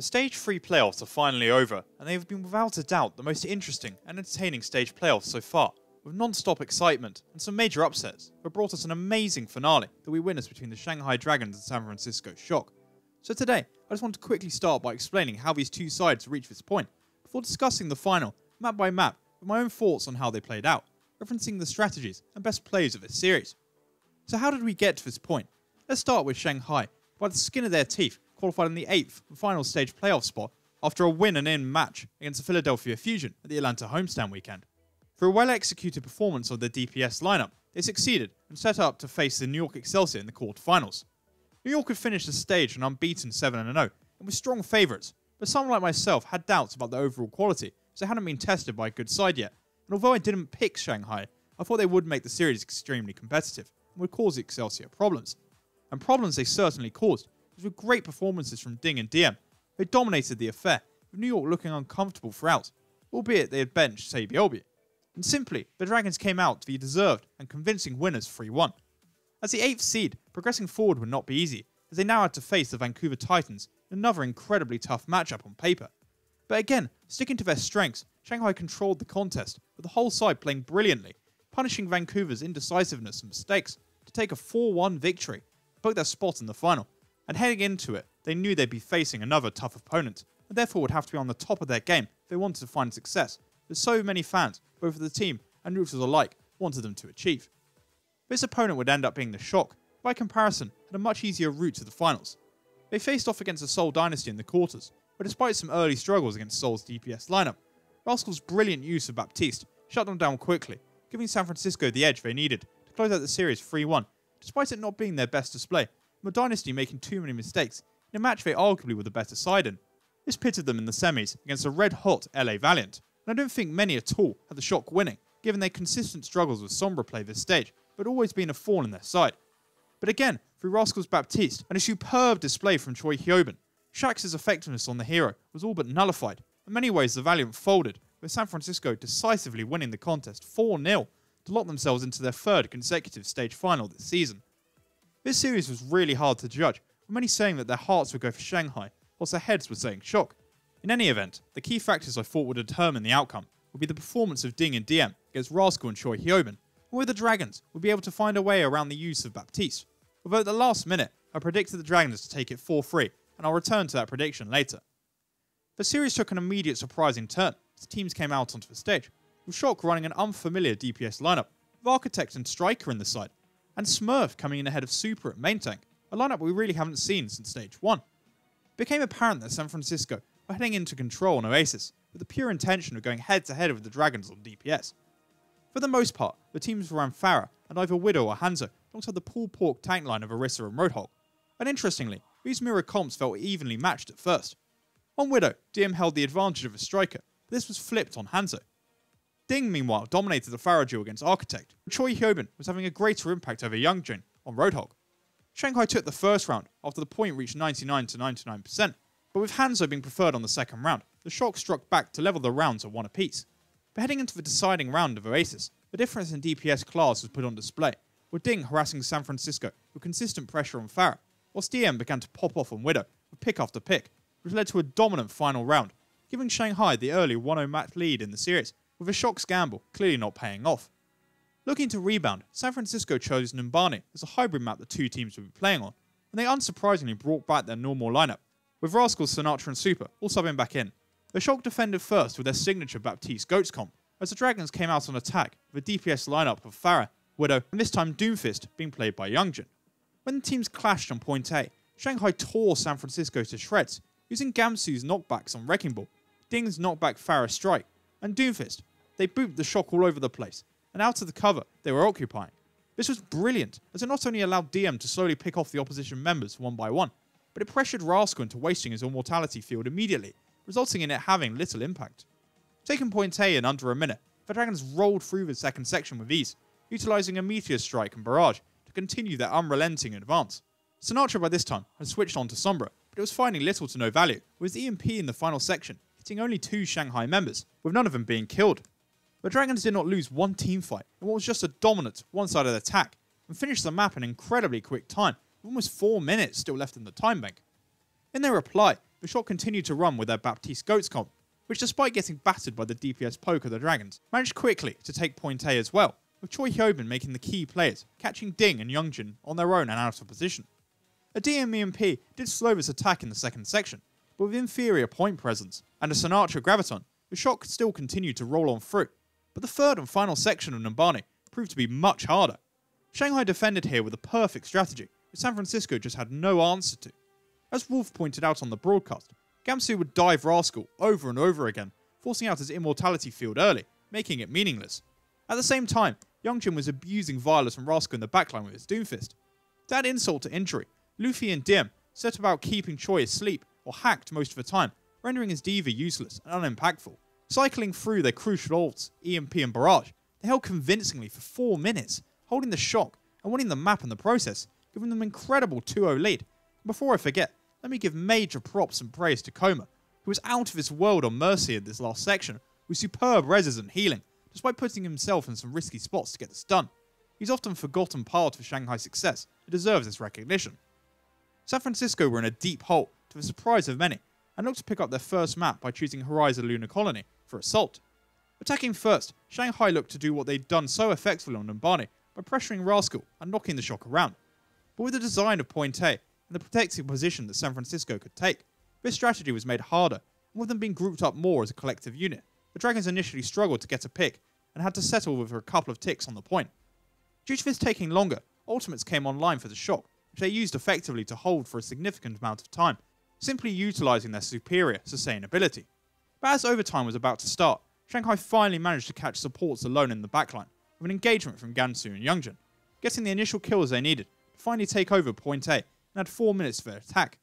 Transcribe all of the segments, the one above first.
The Stage 3 playoffs are finally over, and they have been without a doubt the most interesting and entertaining stage playoffs so far, with non-stop excitement and some major upsets that brought us an amazing finale that we witnessed between the Shanghai Dragons and San Francisco Shock. So today, I just want to quickly start by explaining how these two sides reached this point, before discussing the final, map by map, with my own thoughts on how they played out, referencing the strategies and best plays of this series. So how did we get to this point? Let's start with Shanghai, by the skin of their teeth, qualified in the 8th and final stage playoff spot after a win and in match against the Philadelphia Fusion at the Atlanta homestand weekend. Through a well-executed performance of their DPS lineup, they succeeded and set up to face the New York Excelsior in the quarterfinals. New York had finished the stage an unbeaten 7-0 and were strong favourites, but someone like myself had doubts about their overall quality as they hadn't been tested by a good side yet, and although I didn't pick Shanghai, I thought they would make the series extremely competitive and would cause the Excelsior problems. And problems they certainly caused, as with great performances from Ding and DM, they dominated the affair, with New York looking uncomfortable throughout, albeit they had benched Sabielby. And simply, the Dragons came out to be deserved and convincing winners 3-1. As the 8th seed, progressing forward would not be easy, as they now had to face the Vancouver Titans in another incredibly tough matchup on paper. But again, sticking to their strengths, Shanghai controlled the contest, with the whole side playing brilliantly, punishing Vancouver's indecisiveness and mistakes to take a 4-1 victory, both their spot in the final. And heading into it, they knew they'd be facing another tough opponent, and therefore would have to be on the top of their game if they wanted to find success, that so many fans, both of the team and neutrals alike, wanted them to achieve. This opponent would end up being the Shock, by comparison, had a much easier route to the finals. They faced off against the Seoul Dynasty in the quarters, but despite some early struggles against Seoul's DPS lineup, Rascal's brilliant use of Baptiste shut them down quickly, giving San Francisco the edge they needed to close out the series 3-1, despite it not being their best display, and the Dynasty making too many mistakes in a match they arguably were the better side in. This pitted them in the semis against a red-hot LA Valiant, and I don't think many at all had the Shock winning, given their consistent struggles with Sombra play this stage, but always been a thorn in their side. But again, through Rascal's Baptiste and a superb display from Choi Hyobin, Shax's effectiveness on the hero was all but nullified. In many ways, the Valiant folded, with San Francisco decisively winning the contest 4-0 to lock themselves into their third consecutive stage final this season. This series was really hard to judge, with many saying that their hearts would go for Shanghai, whilst their heads were saying Shock. In any event, the key factors I thought would determine the outcome would be the performance of Ding and DM against Rascal and Choi Hyobin, and whether the Dragons would be able to find a way around the use of Baptiste. Although at the last minute, I predicted the Dragons to take it 4-3, and I'll return to that prediction later. The series took an immediate surprising turn as teams came out onto the stage, with Shock running an unfamiliar DPS lineup, with Architect and Striker in the side, and Smurf coming in ahead of Super at main tank, a lineup we really haven't seen since stage 1. It became apparent that San Francisco were heading into control on Oasis, with the pure intention of going head to head with the Dragons on DPS. For the most part, the teams ran Pharah and either Widow or Hanzo, alongside the pulled pork tank line of Orisa and Roadhog. And interestingly, these mirror comps felt evenly matched at first. On Widow, DM held the advantage of a striker, but this was flipped on Hanzo. Ding, meanwhile, dominated the Pharah duel against Architect, and Choi Hyobin was having a greater impact over Youngjin on Roadhog. Shanghai took the first round after the point reached 99 to 99%, but with Hanzo being preferred on the second round, the Shock struck back to level the rounds at 1 apiece. But heading into the deciding round of Oasis, the difference in DPS class was put on display, with Ding harassing San Francisco with consistent pressure on Pharah, whilst DM began to pop off on Widow with pick after pick, which led to a dominant final round, giving Shanghai the early 1-0 match lead in the series, with a Shock's gamble clearly not paying off. Looking to rebound, San Francisco chose Numbani as a hybrid map the two teams would be playing on, and they unsurprisingly brought back their normal lineup, with Rascal, Sinatra and Super all subbing back in. The Shock defended first with their signature Baptiste Goats comp, as the Dragons came out on attack with a DPS lineup of Pharah, Widow, and this time Doomfist being played by Youngjin. When the teams clashed on point A, Shanghai tore San Francisco to shreds, using Gamsu's knockbacks on Wrecking Ball, Ding's knockback Pharah Strike, and Doomfist. They booped the Shock all over the place, and out of the cover they were occupying. This was brilliant, as it not only allowed DM to slowly pick off the opposition members one by one, but it pressured Rascal into wasting his Immortality field immediately, resulting in it having little impact. Taking point A in under a minute, the Dragons rolled through the second section with ease, utilising a Meteor Strike and Barrage to continue their unrelenting advance. Sinatra by this time had switched on to Sombra, but it was finding little to no value, with EMP in the final section hitting only 2 Shanghai members, with none of them being killed. The Dragons did not lose one teamfight in what was just a dominant one-sided attack, and finished the map in an incredibly quick time, with almost 4 minutes still left in the time bank. In their reply, the Shock continued to run with their Baptiste Goats comp, which despite getting battered by the DPS poke of the Dragons, managed quickly to take point A as well, with Choi Hyobin making the key plays, catching Ding and Youngjin on their own and out of position. A DM EMP did slow this attack in the second section, but with inferior point presence and a Sinatra Graviton, the Shock still continued to roll on through. But the third and final section of Numbani proved to be much harder. Shanghai defended here with a perfect strategy, which San Francisco just had no answer to. As Wolf pointed out on the broadcast, Gamsu would dive Rascal over and over again, forcing out his immortality field early, making it meaningless. At the same time, Youngjin was abusing Violet and Rascal in the backline with his Doomfist. To add insult to injury, Luffy and Diem set about keeping Choi asleep or hacked most of the time, rendering his D.Va useless and unimpactful. Cycling through their crucial ults, EMP and Barrage, they held convincingly for 4 minutes, holding the Shock and winning the map in the process, giving them an incredible 2-0 lead. And before I forget, let me give major props and praise to Koma, who was out of this world on Mercy in this last section, with superb reses and healing, despite putting himself in some risky spots to get this done. He's often forgotten part of Shanghai's success and deserves this recognition. San Francisco were in a deep hole, to the surprise of many, and looked to pick up their first map by choosing Horizon Lunar Colony for Assault. Attacking first, Shanghai looked to do what they'd done so effectively on Numbani by pressuring Rascal and knocking the Shock around. But with the design of Point A and the protective position that San Francisco could take, this strategy was made harder, and with them being grouped up more as a collective unit, the Dragons initially struggled to get a pick and had to settle with a couple of ticks on the point. Due to this taking longer, ultimates came online for the Shock, which they used effectively to hold for a significant amount of time, simply utilising their superior sustainability. But as overtime was about to start, Shanghai finally managed to catch supports alone in the backline, with an engagement from Gansu and Youngjin, getting the initial kills they needed to finally take over Point A and had 4 minutes for their attack.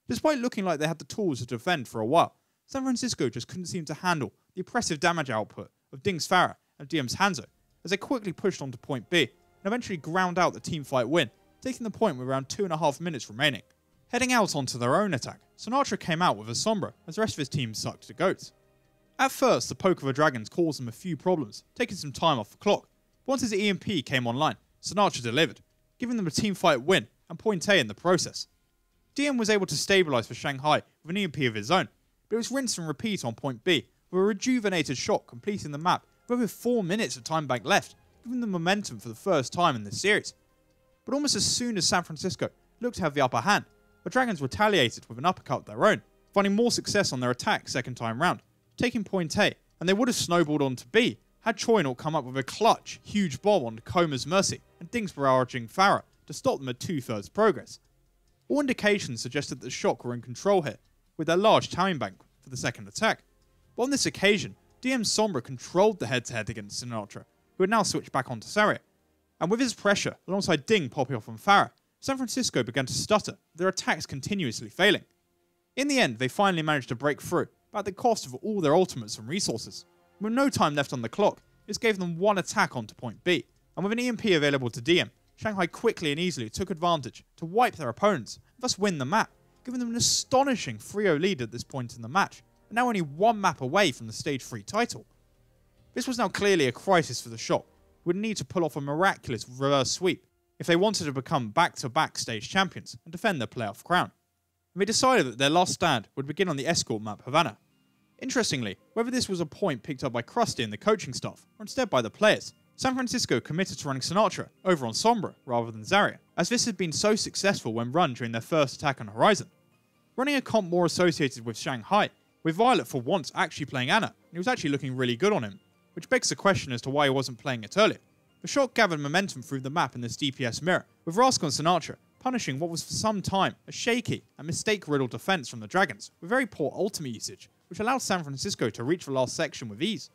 Despite looking like they had the tools to defend for a while, San Francisco just couldn't seem to handle the oppressive damage output of Ding's Pharah and Diem's Hanzo, as they quickly pushed onto Point B and eventually ground out the teamfight win, taking the point with around 2.5 minutes remaining. Heading out onto their own attack, Sinatra came out with a Sombra as the rest of his team sucked to goats. At first, the poke of the Dragons caused them a few problems, taking some time off the clock, but once his EMP came online, Sinatra delivered, giving them a teamfight win and Point A in the process. Diem was able to stabilise for Shanghai with an EMP of his own, but it was rinse and repeat on Point B, with a rejuvenated Shock completing the map with over 4 minutes of time bank left, giving them momentum for the first time in this series. But almost as soon as San Francisco looked to have the upper hand, the Dragons retaliated with an uppercut of their own, finding more success on their attack second time round, taking Point A, and they would have snowballed on to B had Choi not come up with a clutch, huge bomb on Koma's Mercy and Ding's barraging Pharah to stop them at 2/3 progress. All indications suggested that the Shock were in control here, with their large time bank for the second attack. But on this occasion, DM Sombra controlled the head-to-head against Sinatra, who had now switched back onto Saria. And with his pressure, alongside Ding popping off on Pharah, San Francisco began to stutter, their attacks continuously failing. In the end, they finally managed to break through, but at the cost of all their ultimates and resources. With no time left on the clock, this gave them one attack onto Point B, and with an EMP available to DM, Shanghai quickly and easily took advantage to wipe their opponents, and thus win the map, giving them an astonishing 3-0 lead at this point in the match, and now only one map away from the Stage 3 title. This was now clearly a crisis for the Shock, who would need to pull off a miraculous reverse sweep if they wanted to become back-to-back stage champions and defend their playoff crown. And they decided that their last stand would begin on the escort map Havana. Interestingly, whether this was a point picked up by Krusty and the coaching staff, or instead by the players, San Francisco committed to running Sinatra over on Sombra rather than Zarya, as this had been so successful when run during their first attack on Horizon. Running a comp more associated with Shanghai, with Violet for once actually playing Ana, and he was actually looking really good on him, which begs the question as to why he wasn't playing it earlier. The Shock gathered momentum through the map in this DPS mirror, with Rascal and Sinatra punishing what was for some time a shaky and mistake-riddled defense from the Dragons, with very poor ultimate usage, which allowed San Francisco to reach the last section with ease.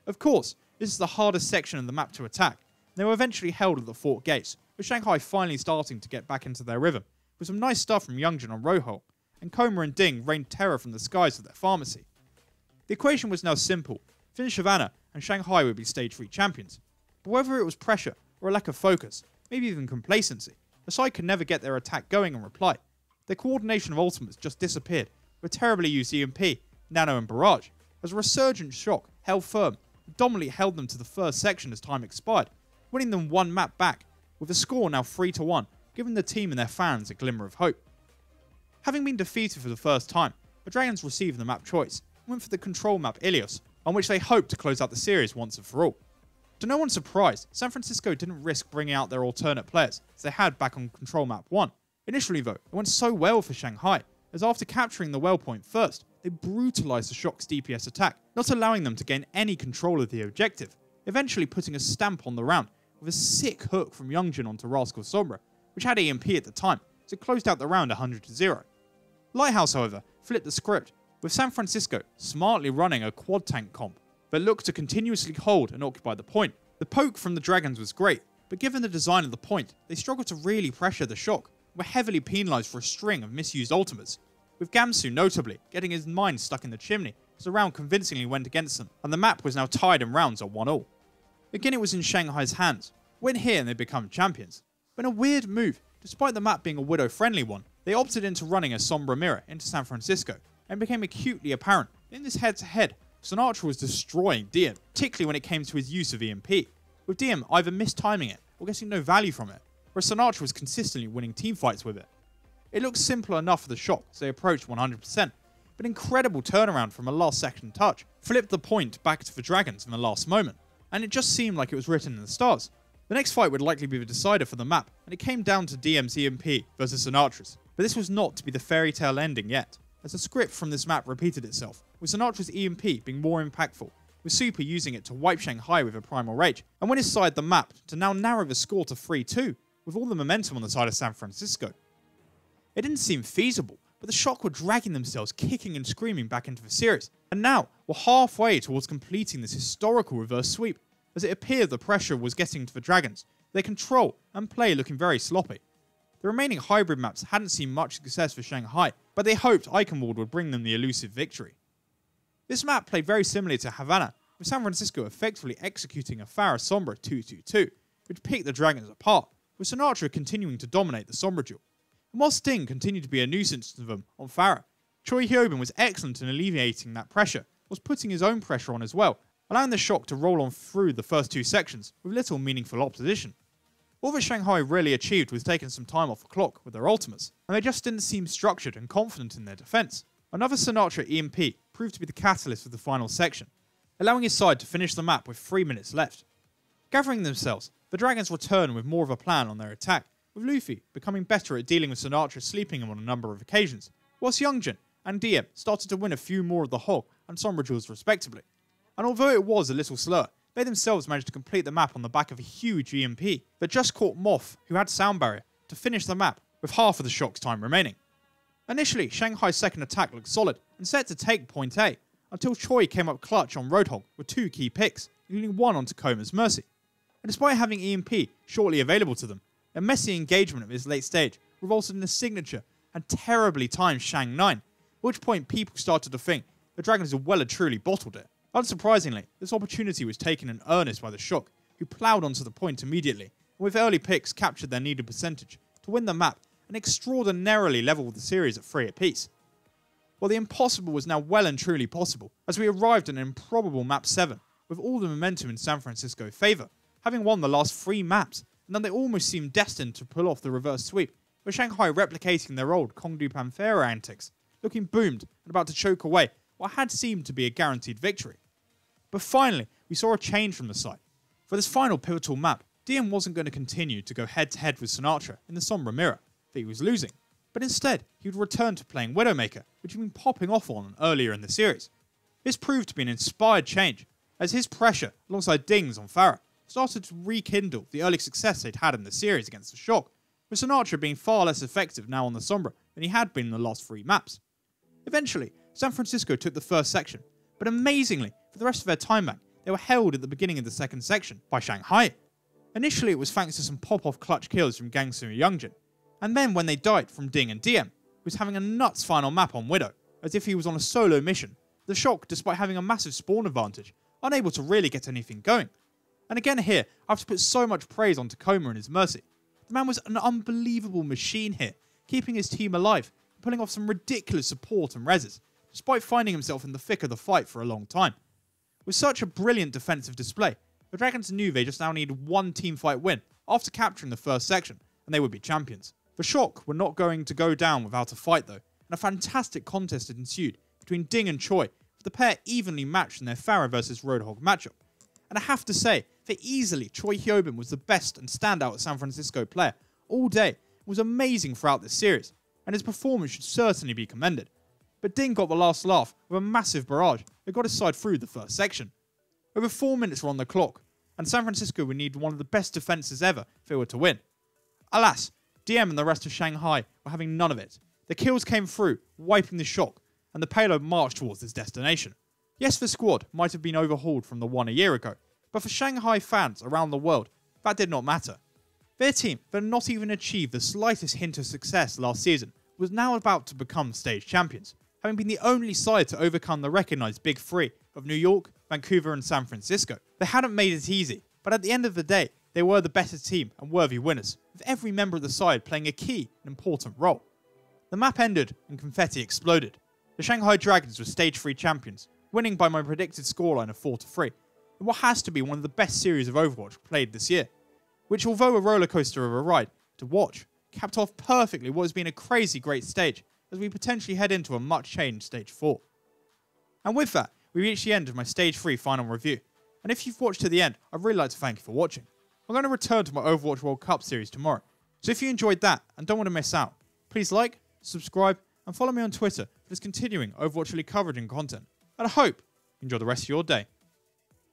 Of course, this is the hardest section of the map to attack, and they were eventually held at the fort gates, with Shanghai finally starting to get back into their rhythm, with some nice stuff from Youngjin on Rohol, and Koma and Ding rained terror from the skies of their pharmacy. The equation was now simple: finish Havana and Shanghai would be Stage 3 champions. But whether it was pressure or a lack of focus, maybe even complacency, the side could never get their attack going and reply. Their coordination of ultimates just disappeared, with terribly used EMP, Nano and Barrage, as a resurgent Shock held firm and dominantly held them to the first section as time expired, winning them one map back, with the score now 3-1, giving the team and their fans a glimmer of hope. Having been defeated for the first time, the Dragons received the map choice and went for the control map Ilios, on which they hoped to close out the series once and for all. To no one's surprise, San Francisco didn't risk bringing out their alternate players as they had back on control map 1. Initially though, it went so well for Shanghai, as after capturing the well point first, they brutalised the Shock's DPS attack, not allowing them to gain any control of the objective, eventually putting a stamp on the round with a sick hook from Youngjin onto Rascal Sombra, which had EMP at the time, so it closed out the round 100-0. Lighthouse, however, flipped the script, with San Francisco smartly running a quad tank comp that looked to continuously hold and occupy the point. The poke from the Dragons was great, but given the design of the point, they struggled to really pressure the Shock, and were heavily penalised for a string of misused ultimates, with Gamsu notably getting his mind stuck in the chimney as the round convincingly went against them, and the map was now tied in rounds at 1-1. Again, it was in Shanghai's hands. Win here and they become champions. But in a weird move, despite the map being a Widow-friendly one, they opted into running a Sombra Mirror into San Francisco, and became acutely apparent in this head-to-head, Sinatraa was destroying Diem, particularly when it came to his use of EMP, with Diem either mistiming it or getting no value from it, whereas Sinatraa was consistently winning teamfights with it. It looked simple enough for the Shock as they approached 100%, but incredible turnaround from a last second touch flipped the point back to the Dragons in the last moment, and it just seemed like it was written in the stars. The next fight would likely be the decider for the map, and it came down to Diem's EMP versus Sinatra's, but this was not to be the fairy tale ending yet, as the script from this map repeated itself, with Sinatra's EMP being more impactful, with Super using it to wipe Shanghai with a Primal Rage, and win his side the map to now narrow the score to 3-2, with all the momentum on the side of San Francisco. It didn't seem feasible, but the Shock were dragging themselves kicking and screaming back into the series, and now we're halfway towards completing this historical reverse sweep, as it appeared the pressure was getting to the Dragons, their control and play looking very sloppy. The remaining hybrid maps hadn't seen much success for Shanghai, but they hoped Eichenwald would bring them the elusive victory. This map played very similarly to Havana, with San Francisco effectively executing a Pharah Sombra 2-2-2, which picked the Dragons apart, with Sinatraa continuing to dominate the Sombra duel. And while Sting continued to be a nuisance to them on Pharah, Choi Hyobin was excellent in alleviating that pressure, was putting his own pressure on as well, allowing the Shock to roll on through the first two sections with little meaningful opposition. All that Shanghai really achieved was taking some time off the clock with their ultimates, and they just didn't seem structured and confident in their defence. Another Sinatraa EMP proved to be the catalyst for the final section, allowing his side to finish the map with 3 minutes left. Gathering themselves, the Dragons returned with more of a plan on their attack, with Luffy becoming better at dealing with Sinatraa sleeping him on a number of occasions, whilst Youngjin and Diem started to win a few more of the Hog and Sombra duels respectively. And although it was a little slower, they themselves managed to complete the map on the back of a huge EMP that just caught Moth, who had Sound Barrier, to finish the map with half of the Shock's time remaining. Initially, Shanghai's second attack looked solid and set to take point A, until Choi came up clutch on Roadhog with 2 key picks, including one onto Koma's Mercy. And despite having EMP shortly available to them, a messy engagement at this late stage resulted in a signature and terribly timed Shang 9, at which point people started to think the Dragons had well and truly bottled it. Unsurprisingly, this opportunity was taken in earnest by the Shock, who ploughed onto the point immediately, and with early picks captured their needed percentage to win the map and extraordinarily level the series at 3 apiece. Well, the impossible was now well and truly possible, as we arrived at an improbable map 7, with all the momentum in San Francisco's favour, having won the last 3 maps, and then they almost seemed destined to pull off the reverse sweep, with Shanghai replicating their old Kongdu Panthera antics, looking boomed and about to choke away what had seemed to be a guaranteed victory. But finally, we saw a change from the side. For this final pivotal map, Diem wasn't going to continue to go head-to-head with Sinatraa in the Sombra Mirror that he was losing, but instead he would return to playing Widowmaker, which he'd been popping off on earlier in the series. This proved to be an inspired change, as his pressure, alongside Ding's on Pharah, started to rekindle the early success they'd had in the series against the Shock, with Sinatraa being far less effective now on the Sombra than he had been in the last 3 maps. Eventually, San Francisco took the first section, but amazingly, for the rest of their time back, they were held at the beginning of the second section by Shanghai. Initially, it was thanks to some pop-off clutch kills from Gangsu and Youngjin, and then when they died from Ding and Diem, who was having a nuts final map on Widow, as if he was on a solo mission, the Shock, despite having a massive spawn advantage, unable to really get anything going. And again here, I have to put so much praise onto Koma and his Mercy. The man was an unbelievable machine here, keeping his team alive, and pulling off some ridiculous support and reses, despite finding himself in the thick of the fight for a long time. With such a brilliant defensive display, the Dragons knew they just now needed one teamfight win after capturing the first section, and they would be champions. The Shock were not going to go down without a fight though, and a fantastic contest ensued between Ding and Choi, with the pair evenly matched in their Pharah vs Roadhog matchup. And I have to say that easily Choi Hyobin was the best and standout San Francisco player all day, and was amazing throughout this series, and his performance should certainly be commended. But Ding got the last laugh with a massive barrage that got his side through the first section. Over 4 minutes were on the clock, and San Francisco would need one of the best defences ever if they were to win. Alas, DM and the rest of Shanghai were having none of it. The kills came through, wiping the shock, and the payload marched towards its destination. Yes, the squad might have been overhauled from the one a year ago, but for Shanghai fans around the world, that did not matter. Their team, that had not even achieved the slightest hint of success last season, was now about to become stage champions, having been the only side to overcome the recognised Big Three of New York, Vancouver and San Francisco. They hadn't made it easy, but at the end of the day, they were the better team and worthy winners, with every member of the side playing a key and important role. The map ended and confetti exploded. The Shanghai Dragons were Stage 3 champions, winning by my predicted scoreline of 4-3, in what has to be one of the best series of Overwatch played this year, which, although a rollercoaster of a ride to watch, capped off perfectly what has been a crazy great stage as we potentially head into a much changed Stage 4. And with that, we reach the end of my Stage 3 final review, and if you've watched to the end, I'd really like to thank you for watching. I'm going to return to my Overwatch World Cup series tomorrow, so if you enjoyed that and don't want to miss out, please like, subscribe, and follow me on Twitter for this continuing Overwatch League coverage and content, and I hope you enjoy the rest of your day.